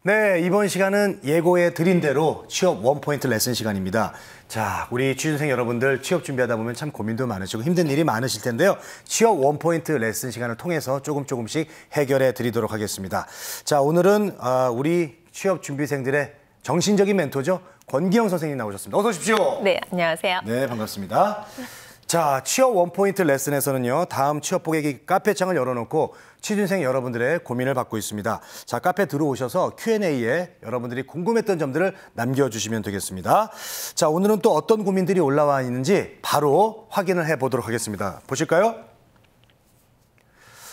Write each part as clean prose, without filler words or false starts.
네, 이번 시간은 예고해 드린 대로 취업 원포인트 레슨 시간입니다. 자, 우리 취준생 여러분들 취업 준비하다 보면 참 고민도 많으시고 힘든 일이 많으실 텐데요. 취업 원포인트 레슨 시간을 통해서 조금씩 해결해 드리도록 하겠습니다. 자, 오늘은 우리 취업 준비생들의 정신적인 멘토죠. 권기영 선생님 나오셨습니다. 어서 오십시오. 네, 안녕하세요. 네, 반갑습니다. 자, 취업 원포인트 레슨에서는요, 다음 취업 보객이 카페창을 열어놓고 취준생 여러분들의 고민을 받고 있습니다. 자, 카페 들어오셔서 Q&A에 여러분들이 궁금했던 점들을 남겨주시면 되겠습니다. 자, 오늘은 또 어떤 고민들이 올라와 있는지 바로 확인을 해보도록 하겠습니다. 보실까요?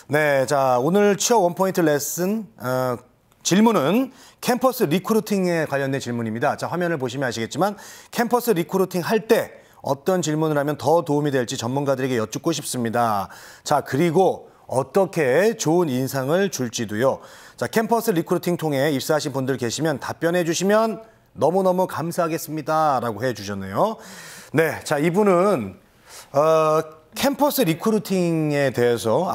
네, 자, 오늘 취업 원포인트 레슨 질문은 캠퍼스 리크루팅에 관련된 질문입니다. 자, 화면을 보시면 아시겠지만 캠퍼스 리크루팅 할 때 어떤 질문을 하면 더 도움이 될지 전문가들에게 여쭙고 싶습니다. 자, 그리고 어떻게 좋은 인상을 줄지도요. 자, 캠퍼스 리크루팅 통해 입사하신 분들 계시면 답변해 주시면 너무너무 감사하겠습니다. 라고 해 주셨네요. 네, 자, 이분은 캠퍼스 리크루팅에 대해서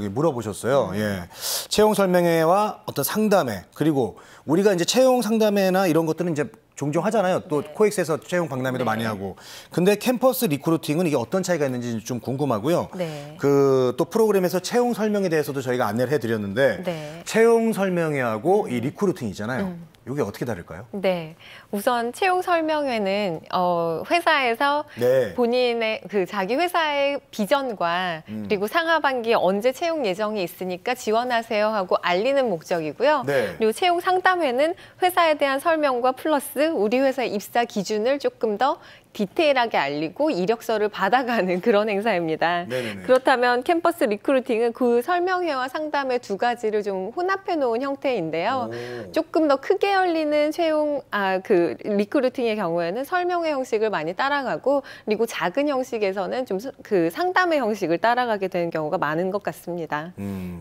물어보셨어요. 예. 채용 설명회와 어떤 상담회, 그리고 우리가 이제 채용 상담회나 이런 것들은 이제 종종 하잖아요. 또 네. 코엑스에서 채용 박람회도 네. 많이 하고. 근데 캠퍼스 리크루팅은 이게 어떤 차이가 있는지 좀 궁금하고요. 네. 또 프로그램에서 채용 설명에 대해서도 저희가 안내를 해드렸는데 네. 채용 설명회하고 이 리크루팅이잖아요. 이게 어떻게 다를까요? 네, 우선 채용 설명회는 회사에서 네. 본인의 자기 회사의 비전과 그리고 상하반기에 언제 채용 예정이 있으니까 지원하세요 하고 알리는 목적이고요. 네. 그리고 채용 상담회는 회사에 대한 설명과 플러스 우리 회사의 입사 기준을 조금 더 디테일하게 알리고 이력서를 받아가는 그런 행사입니다. 네네네. 그렇다면 캠퍼스 리크루팅은 그 설명회와 상담회 두 가지를 좀 혼합해 놓은 형태인데요. 조금 더 크게 열리는 리크루팅의 경우에는 설명회 형식을 많이 따라가고, 그리고 작은 형식에서는 좀 상담회 형식을 따라가게 되는 경우가 많은 것 같습니다.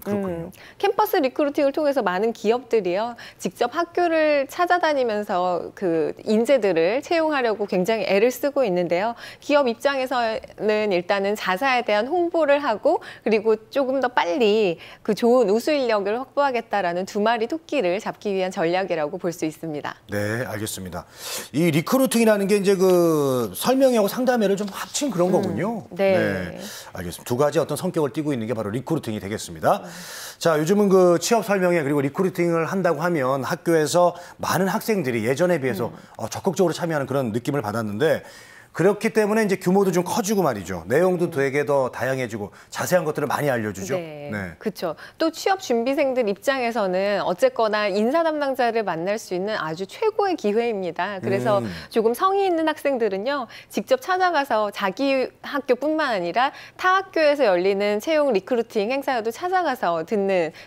그렇군요. 캠퍼스 리크루팅을 통해서 많은 기업들이요, 직접 학교를 찾아다니면서 인재들을 채용하려고 굉장히 애를 쓰고 있는데요. 기업 입장에서는 일단은 자사에 대한 홍보를 하고, 그리고 조금 더 빨리 좋은 우수 인력을 확보하겠다라는 두 마리 토끼를 잡기 위한 전략이라고 볼 수 있습니다. 네, 알겠습니다. 이 리크루팅이라는 게 이제 설명회하고 상담회를 좀 합친 그런 거군요. 네, 알겠습니다. 두 가지 어떤 성격을 띠고 있는 게 바로 리크루팅이 되겠습니다. 자, 요즘은 취업 설명회 그리고 리크루팅을 한다고 하면 학교에서 많은 학생들이 예전에 비해서 적극적으로 참여하는 그런 느낌을 받았는데, 그렇기 때문에 이제 규모도 좀 커지고 말이죠. 내용도 되게 더 다양해지고 자세한 것들을 많이 알려주죠. 네, 그렇죠. 또 취업 준비생들 입장에서는 어쨌거나 인사 담당자를 만날 수 있는 아주 최고의 기회입니다. 그래서 조금 성의 있는 학생들은요, 직접 찾아가서 자기 학교뿐만 아니라 타 학교에서 열리는 채용 리크루팅 행사에도 찾아가서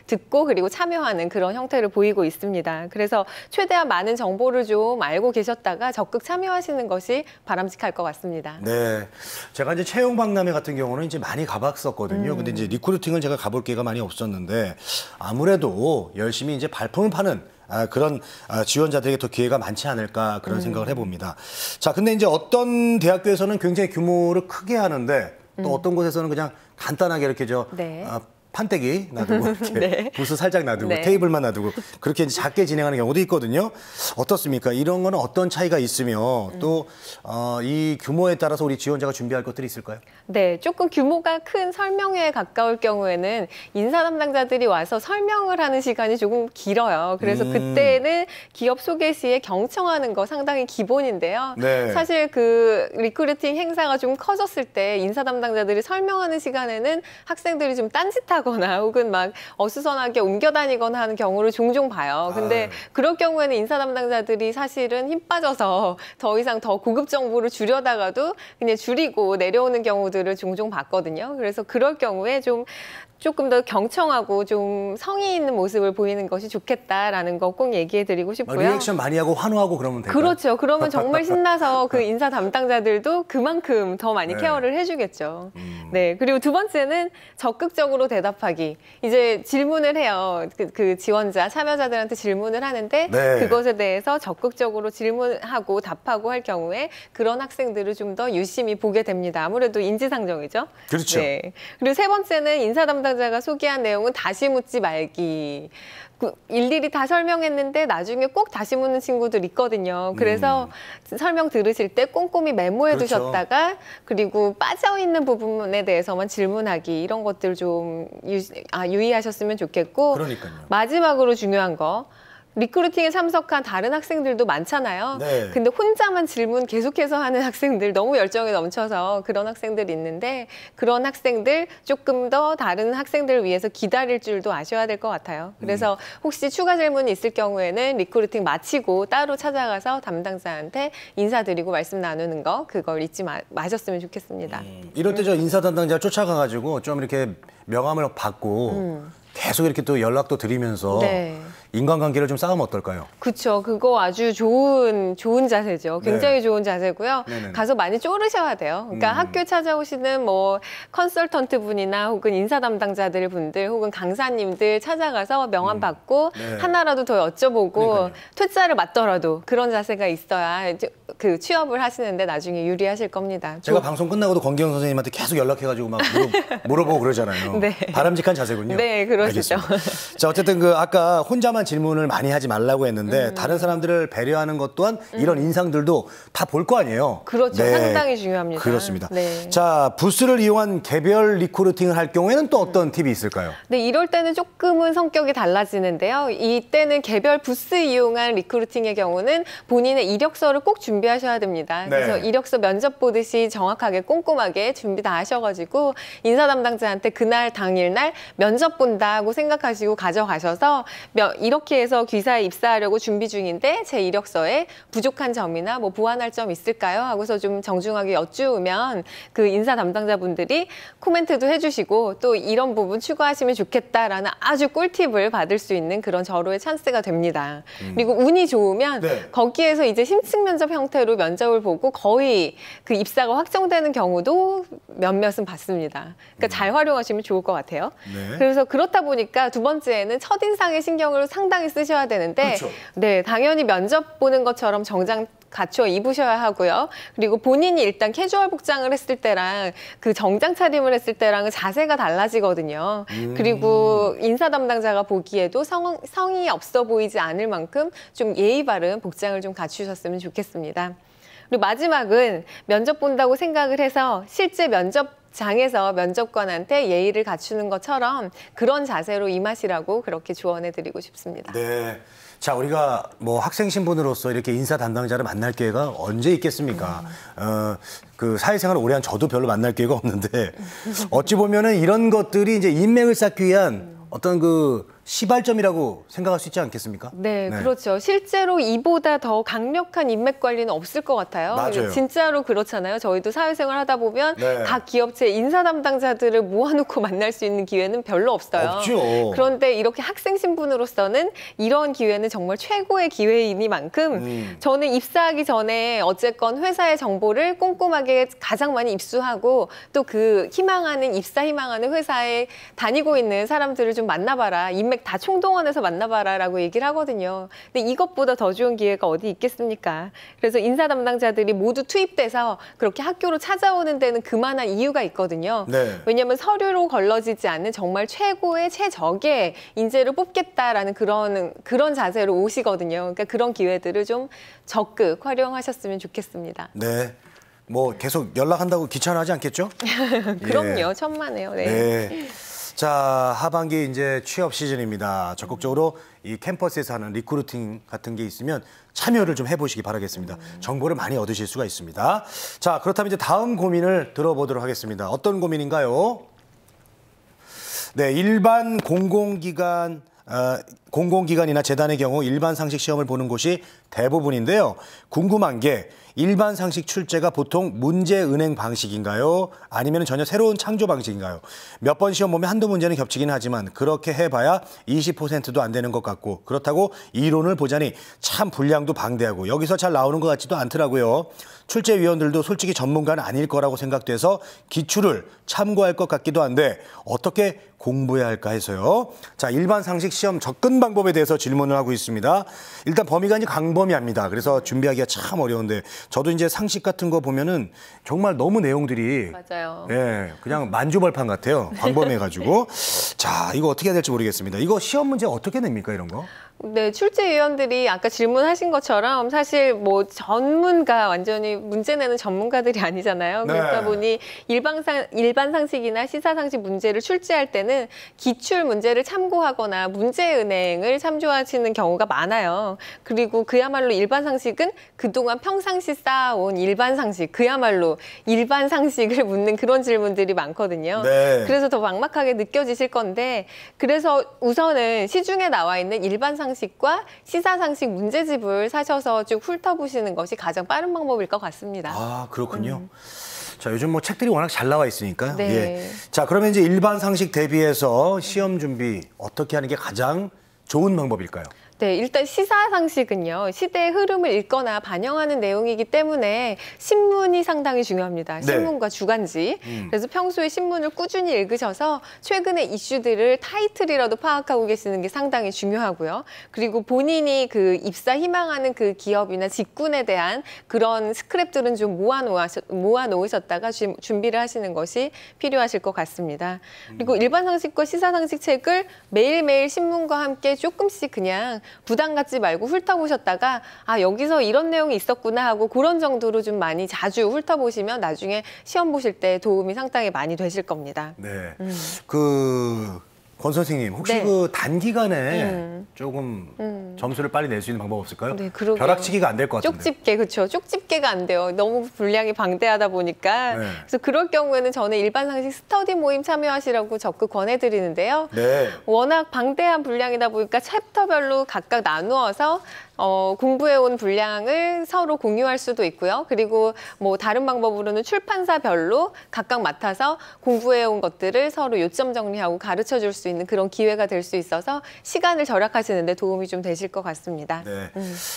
듣고 그리고 참여하는 그런 형태를 보이고 있습니다. 그래서 최대한 많은 정보를 좀 알고 계셨다가 적극 참여하시는 것이 바람직할 것 같습니다. 네, 제가 이제 채용 박람회 같은 경우는 이제 많이 가봤었거든요. 근데 이제 리크루팅을 제가 가볼 기회가 많이 없었는데, 아무래도 열심히 이제 발품을 파는 그런 지원자들에게 더 기회가 많지 않을까 그런 생각을 해봅니다. 자, 근데 이제 어떤 대학교에서는 굉장히 규모를 크게 하는데 또 어떤 곳에서는 그냥 간단하게 이렇게 판때기 놔두고 이렇게 네. 부스 살짝 놔두고 네. 테이블만 놔두고 그렇게 이제 작게 진행하는 경우도 있거든요. 어떻습니까? 이런 거는 어떤 차이가 있으며 또 이 규모에 따라서 우리 지원자가 준비할 것들이 있을까요? 네, 조금 규모가 큰 설명회에 가까울 경우에는 인사 담당자들이 와서 설명을 하는 시간이 조금 길어요. 그래서 그때는 기업 소개 시에 경청하는 거 상당히 기본인데요. 네. 사실 리크루팅 행사가 좀 커졌을 때 인사 담당자들이 설명하는 시간에는 학생들이 좀 딴짓하거나 혹은 막 어수선하게 옮겨다니거나 하는 경우를 종종 봐요. 근데 그럴 경우에는 인사 담당자들이 사실은 힘 빠져서 더 이상 더 고급 정보를 주려다가도 그냥 줄이고 내려오는 경우들을 종종 봤거든요. 그래서 그럴 경우에 조금 더 경청하고 좀 성의 있는 모습을 보이는 것이 좋겠다라는 거 꼭 얘기해드리고 싶고요. 리액션 많이 하고 환호하고 그러면 될까요? 그렇죠. 그러면 정말 신나서 인사 담당자들도 그만큼 더 많이 케어를 해주겠죠. 네. 그리고 두 번째는 적극적으로 대답하기. 이제 질문을 해요. 지원자, 참여자들한테 질문을 하는데 그것에 대해서 적극적으로 질문하고 답하고 할 경우에 그런 학생들을 좀 더 유심히 보게 됩니다. 아무래도 인지상정이죠. 그렇죠. 네. 그리고 세 번째는 인사 담당자가 소개한 내용은 다시 묻지 말기. 일일이 다 설명했는데 나중에 꼭 다시 묻는 친구들 있거든요. 그래서 설명 들으실 때 꼼꼼히 메모해 그렇죠. 두셨다가 그리고 빠져있는 부분에 대해서만 질문하기 이런 것들 좀 유의하셨으면 좋겠고 그러니까요. 마지막으로 중요한 거 리크루팅에 참석한 다른 학생들도 많잖아요. 네. 근데 혼자만 질문 계속해서 하는 학생들 너무 열정이 넘쳐서 그런 학생들이 있는데 그런 학생들 조금 더 다른 학생들을 위해서 기다릴 줄도 아셔야 될 것 같아요. 그래서 혹시 추가 질문이 있을 경우에는 리크루팅 마치고 따로 찾아가서 담당자한테 인사드리고 말씀 나누는 거 그걸 잊지 마셨으면 좋겠습니다. 이럴 때 저 인사 담당자 쫓아가가지고 좀 이렇게 명함을 받고 계속 이렇게 또 연락도 드리면서 네. 인간관계를 좀 쌓으면 어떨까요? 그렇죠. 그거 아주 좋은 자세죠. 굉장히 네. 좋은 자세고요. 네네네. 가서 많이 쪼르셔야 돼요. 그러니까 학교 찾아오시는 뭐 컨설턴트 분이나 혹은 인사 담당자들 분들 혹은 강사님들 찾아가서 명함 받고 네. 하나라도 더 여쭤보고 그러니까요. 퇴짜를 맞더라도 그런 자세가 있어야 이제 그 취업을 하시는데 나중에 유리하실 겁니다. 제가 방송 끝나고도 권기영 선생님한테 계속 연락해가지고 막 물어보고 그러잖아요. 네. 바람직한 자세군요. 네, 그러시죠. 알겠습니다. 자, 어쨌든 그 아까 혼자만 질문을 많이 하지 말라고 했는데 다른 사람들을 배려하는 것 또한 이런 인상들도 다 볼 거 아니에요. 그렇죠. 상당히 중요합니다. 그렇습니다. 네. 자, 부스를 이용한 개별 리크루팅을 할 경우에는 또 어떤 팁이 있을까요? 네, 이럴 때는 조금은 성격이 달라지는데요. 이때는 개별 부스 이용한 리크루팅의 경우는 본인의 이력서를 꼭 준비하셔야 됩니다. 네. 그래서 이력서 면접 보듯이 정확하게 꼼꼼하게 준비 다 하셔가지고 인사 담당자한테 그날 당일날 면접 본다고 생각하시고 가져가셔서 이렇게 해서 귀사에 입사하려고 준비 중인데 제 이력서에 부족한 점이나 뭐 보완할 점 있을까요? 하고서 좀 정중하게 여쭈면 그 인사 담당자분들이 코멘트도 해주시고 또 이런 부분 추가하시면 좋겠다라는 아주 꿀팁을 받을 수 있는 그런 절호의 찬스가 됩니다. 그리고 운이 좋으면 네. 거기에서 이제 심층 면접 형태로 면접을 보고 거의 그 입사가 확정되는 경우도 몇몇은 봤습니다. 그러니까 잘 활용하시면 좋을 것 같아요. 네. 그래서 그렇다 보니까 두 번째는 첫인상의 신경을 상당히 쓰셔야 되는데 그렇죠. 네, 당연히 면접 보는 것처럼 정장 갖춰 입으셔야 하고요. 그리고 본인이 일단 캐주얼 복장을 했을 때랑 그 정장 차림을 했을 때랑은 자세가 달라지거든요. 그리고 인사 담당자가 보기에도 성의 없어 보이지 않을 만큼 좀 예의 바른 복장을 좀 갖추셨으면 좋겠습니다. 그리고 마지막은 면접 본다고 생각을 해서 실제 면접장에서 면접관한테 예의를 갖추는 것처럼 그런 자세로 임하시라고 그렇게 조언해드리고 싶습니다. 네. 자, 우리가 뭐 학생 신분으로서 이렇게 인사 담당자를 만날 기회가 언제 있겠습니까? 그 사회생활을 오래 한 저도 별로 만날 기회가 없는데 어찌 보면은 이런 것들이 이제 인맥을 쌓기 위한 어떤 그 시발점이라고 생각할 수 있지 않겠습니까? 네, 그렇죠. 실제로 이보다 더 강력한 인맥 관리는 없을 것 같아요. 맞아요. 진짜로 그렇잖아요. 저희도 사회생활 하다 보면 네. 각 기업체 인사 담당자들을 모아놓고 만날 수 있는 기회는 별로 없어요. 없죠. 그런데 이렇게 학생 신분으로서는 이런 기회는 정말 최고의 기회이니만큼 저는 입사하기 전에 어쨌건 회사의 정보를 꼼꼼하게 가장 많이 입수하고 또 그 입사 희망하는 회사에 다니고 있는 사람들을 좀 만나봐라. 인맥 다 총동원해서 만나봐라라고 얘기를 하거든요. 근데 이것보다 더 좋은 기회가 어디 있겠습니까? 그래서 인사 담당자들이 모두 투입돼서 그렇게 학교로 찾아오는 데는 그만한 이유가 있거든요. 네. 왜냐하면 서류로 걸러지지 않는 정말 최고의 최적의 인재를 뽑겠다라는 그런 자세로 오시거든요. 그러니까 그런 기회들을 좀 적극 활용하셨으면 좋겠습니다. 네. 뭐 계속 연락한다고 귀찮아하지 않겠죠? 그럼요. 예. 천만에요. 네. 네. 자, 하반기 이제 취업 시즌입니다. 적극적으로 이 캠퍼스에서 하는 리크루팅 같은 게 있으면 참여를 좀 해보시기 바라겠습니다. 정보를 많이 얻으실 수가 있습니다. 자, 그렇다면 이제 다음 고민을 들어보도록 하겠습니다. 어떤 고민인가요? 네, 일반 공공기관이나 재단의 경우 일반 상식 시험을 보는 곳이 대부분인데요. 궁금한 게 일반 상식 출제가 보통 문제 은행 방식인가요? 아니면 전혀 새로운 창조 방식인가요? 몇 번 시험 보면 한두 문제는 겹치긴 하지만 그렇게 해봐야 20%도 안 되는 것 같고 그렇다고 이론을 보자니 참 분량도 방대하고 여기서 잘 나오는 것 같지도 않더라고요. 출제위원들도 솔직히 전문가는 아닐 거라고 생각돼서 기출을 참고할 것 같기도 한데 어떻게 공부해야 할까 해서요. 자, 일반 상식 시험 접근 방법에 대해서 질문을 하고 있습니다. 일단 범위가 이제 광범위합니다. 그래서 준비하기가 참 어려운데 저도 이제 상식 같은 거 보면은 정말 너무 내용들이 맞아요. 예, 그냥 만주벌판 같아요. 광범위해가지고 자 이거 어떻게 해야 될지 모르겠습니다. 이거 시험 문제 어떻게 냅니까 이런 거? 네, 출제위원들이 아까 질문하신 것처럼 사실 뭐 전문가, 완전히 문제 내는 전문가들이 아니잖아요. 네. 그러다 보니 일반 상식이나 시사 상식 문제를 출제할 때는 기출 문제를 참고하거나 문제은행을 참조하시는 경우가 많아요. 그리고 그야말로 일반 상식은 그동안 평상시 쌓아온 일반 상식, 그야말로 일반 상식을 묻는 그런 질문들이 많거든요. 네. 그래서 더 막막하게 느껴지실 건데, 그래서 우선은 시중에 나와 있는 일반 상식과 시사 상식 문제집을 사셔서 쭉 훑어보시는 것이 가장 빠른 방법일 것 같습니다. 아, 그렇군요. 자, 요즘 뭐 책들이 워낙 잘 나와 있으니까요. 네. 예. 자, 그러면 이제 일반 상식 대비해서 시험 준비 어떻게 하는 게 가장 좋은 방법일까요? 네, 일단 시사 상식은요, 시대의 흐름을 읽거나 반영하는 내용이기 때문에 신문이 상당히 중요합니다. 신문과 주간지. 그래서 평소에 신문을 꾸준히 읽으셔서 최근의 이슈들을 타이틀이라도 파악하고 계시는 게 상당히 중요하고요. 그리고 본인이 그 입사 희망하는 그 기업이나 직군에 대한 그런 스크랩들은 좀 모아놓으셨다가 준비를 하시는 것이 필요하실 것 같습니다. 그리고 일반 상식과 시사 상식 책을 매일매일 신문과 함께 조금씩 그냥 부담 갖지 말고 훑어보셨다가 아 여기서 이런 내용이 있었구나 하고 그런 정도로 좀 많이 자주 훑어보시면 나중에 시험 보실 때 도움이 상당히 많이 되실 겁니다. 네. 권 선생님 혹시 네. 그 단기간에 조금 점수를 빨리 낼 수 있는 방법 없을까요? 네, 그러게요. 벼락치기가 안 될 것 같은데. 쪽집게, 그렇죠. 쪽집게가 안 돼요. 너무 분량이 방대하다 보니까. 네. 그래서 그럴 경우에는 저는 일반 상식 스터디 모임 참여하시라고 적극 권해드리는데요. 네. 워낙 방대한 분량이다 보니까 챕터별로 각각 나누어서 공부해온 분량을 서로 공유할 수도 있고요. 그리고 뭐 다른 방법으로는 출판사별로 각각 맡아서 공부해온 것들을 서로 요점 정리하고 가르쳐 줄 수 있는 그런 기회가 될 수 있어서 시간을 절약하시는 데 도움이 좀 되실 것 같습니다. 네.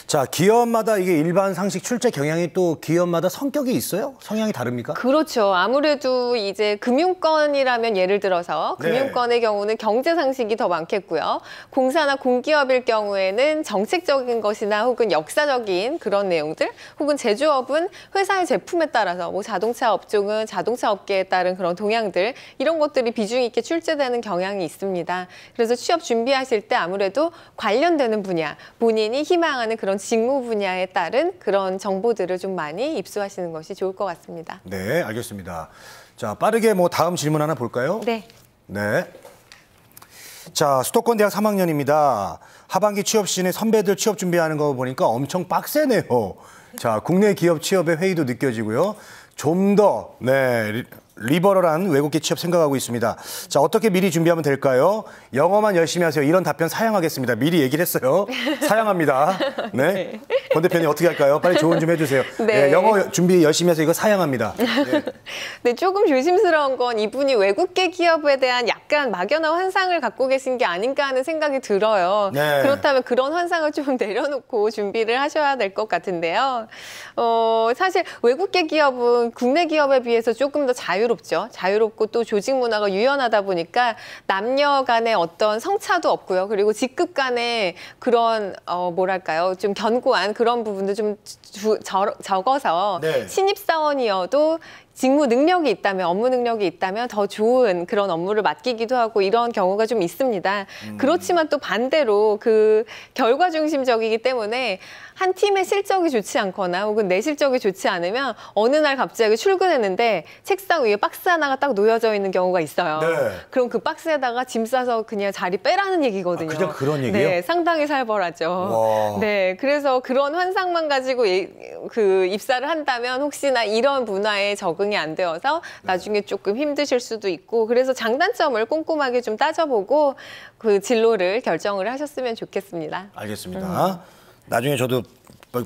자, 기업마다 이게 일반 상식 출제 경향이 또 기업마다 성격이 있어요? 성향이 다릅니까? 그렇죠. 아무래도 이제 금융권이라면 예를 들어서 네. 금융권의 경우는 경제 상식이 더 많겠고요. 공사나 공기업일 경우에는 정책적인 것이나 혹은 역사적인 그런 내용들, 혹은 제조업은 회사의 제품에 따라서 뭐 자동차 업종은 자동차 업계에 따른 그런 동향들, 이런 것들이 비중 있게 출제되는 경향이 있습니다. 그래서 취업 준비하실 때 아무래도 관련되는 분야, 본인이 희망하는 그런 직무 분야에 따른 그런 정보들을 좀 많이 입수하시는 것이 좋을 것 같습니다. 네, 알겠습니다. 자, 빠르게 뭐 다음 질문 하나 볼까요? 네. 네. 자, 수도권 대학 3학년입니다. 하반기 취업 시즌에 선배들 취업 준비하는 거 보니까 엄청 빡세네요. 자, 국내 기업 취업의 회의도 느껴지고요. 좀 더 리버럴한 외국계 취업 생각하고 있습니다. 자, 어떻게 미리 준비하면 될까요? 영어만 열심히 하세요. 이런 답변 사양하겠습니다. 미리 얘기를 했어요. 사양합니다. 네. 권 대표님 어떻게 할까요? 빨리 조언 좀 해주세요. 네. 네, 영어 준비 열심히 해서 이거 사양합니다. 네. 네, 조금 조심스러운 건 이분이 외국계 기업에 대한 약간 막연한 환상을 갖고 계신 게 아닌가 하는 생각이 들어요. 네. 그렇다면 그런 환상을 좀 내려놓고 준비를 하셔야 될 것 같은데요. 사실 외국계 기업은 국내 기업에 비해서 조금 더 자유롭죠. 자유롭고 또 조직 문화가 유연하다 보니까 남녀 간의 어떤 성차도 없고요. 그리고 직급 간의 그런 뭐랄까요, 좀 견고한 그런 부분도 좀 적어서 네. 신입사원이어도 직무 능력이 있다면, 업무 능력이 있다면 더 좋은 그런 업무를 맡기기도 하고 이런 경우가 좀 있습니다. 그렇지만 또 반대로 그 결과 중심적이기 때문에 한 팀의 실적이 좋지 않거나 혹은 내 실적이 좋지 않으면 어느 날 갑자기 출근했는데 책상 위에 박스 하나가 딱 놓여져 있는 경우가 있어요. 네. 그럼 그 박스에다가 짐 싸서 그냥 자리 빼라는 얘기거든요. 그냥 그런 얘기예요? 네, 상당히 살벌하죠. 와. 네, 그래서 그런 환상만 가지고 그 입사를 한다면 혹시나 이런 문화에 적응이 안 되어서 나중에 조금 힘드실 수도 있고, 그래서 장단점을 꼼꼼하게 좀 따져보고 그 진로를 결정을 하셨으면 좋겠습니다. 알겠습니다. 나중에 저도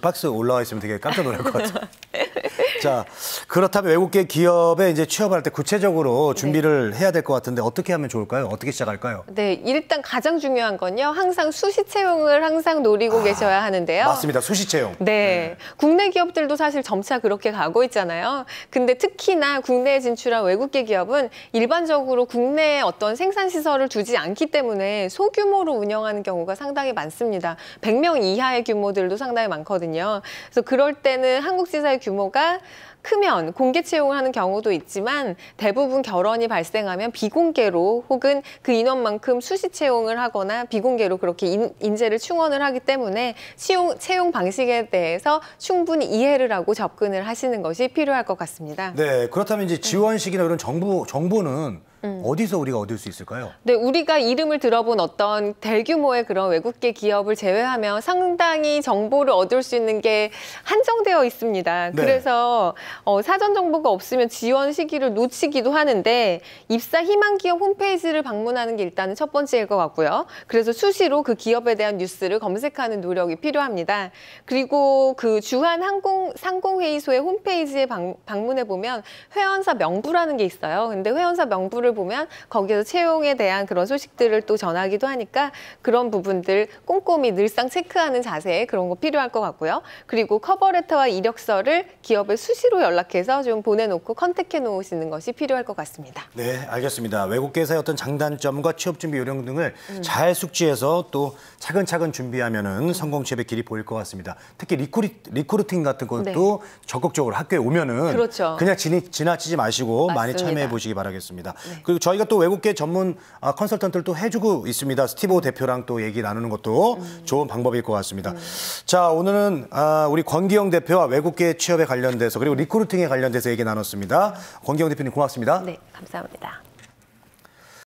박스 올라와 있으면 되게 깜짝 놀랄 것 같아요. 자, 그렇다면 외국계 기업에 이제 취업을 할 때 구체적으로 준비를 해야 될 것 같은데 어떻게 하면 좋을까요? 어떻게 시작할까요? 네, 일단 가장 중요한 건요. 항상 수시 채용을 항상 노리고 계셔야 하는데요. 맞습니다. 수시 채용. 네. 국내 기업들도 사실 점차 그렇게 가고 있잖아요. 근데 특히나 국내에 진출한 외국계 기업은 일반적으로 국내에 어떤 생산 시설을 두지 않기 때문에 소규모로 운영하는 경우가 상당히 많습니다. 100명 이하의 규모들도 상당히 많거든요. 그래서 그럴 때는 한국 지사의 규모가 크면 공개 채용을 하는 경우도 있지만 대부분 결원이 발생하면 비공개로 혹은 그 인원만큼 수시 채용을 하거나 비공개로 그렇게 인재를 충원을 하기 때문에 채용 방식에 대해서 충분히 이해를 하고 접근을 하시는 것이 필요할 것 같습니다. 네, 그렇다면 이제 지원식이나 이런 정보는 어디서 우리가 얻을 수 있을까요? 네, 우리가 이름을 들어본 어떤 대규모의 그런 외국계 기업을 제외하면 상당히 정보를 얻을 수 있는 게 한정되어 있습니다. 네. 그래서 사전 정보가 없으면 지원 시기를 놓치기도 하는데 입사 희망 기업 홈페이지를 방문하는 게 일단은 첫 번째일 것 같고요. 그래서 수시로 그 기업에 대한 뉴스를 검색하는 노력이 필요합니다. 그리고 그 주한 상공회의소의 홈페이지에 방문해 보면 회원사 명부라는 게 있어요. 근데 회원사 명부를 보면 거기서 채용에 대한 그런 소식들을 또 전하기도 하니까 그런 부분들 꼼꼼히 늘상 체크하는 자세 그런 거 필요할 것 같고요. 그리고 커버레터와 이력서를 기업에 수시로 연락해서 좀 보내놓고 컨택해 놓으시는 것이 필요할 것 같습니다. 네, 알겠습니다. 외국계에서의 어떤 장단점과 취업 준비 요령 등을 잘 숙지해서 또 차근차근 준비하면은 성공 취업의 길이 보일 것 같습니다. 특히 리크루팅 같은 것도 네. 적극적으로 학교에 오면은 그렇죠. 그냥 지나치지 마시고 많이 맞습니다. 참여해 보시기 바라겠습니다. 네. 그리고 저희가 또 외국계 전문 컨설턴트를 또 해주고 있습니다. 스티브 대표랑 또 얘기 나누는 것도 좋은 방법일 것 같습니다. 자, 오늘은 우리 권기영 대표와 외국계 취업에 관련돼서 그리고 리크루팅에 관련돼서 얘기 나눴습니다. 권기영 대표님 고맙습니다. 네, 감사합니다.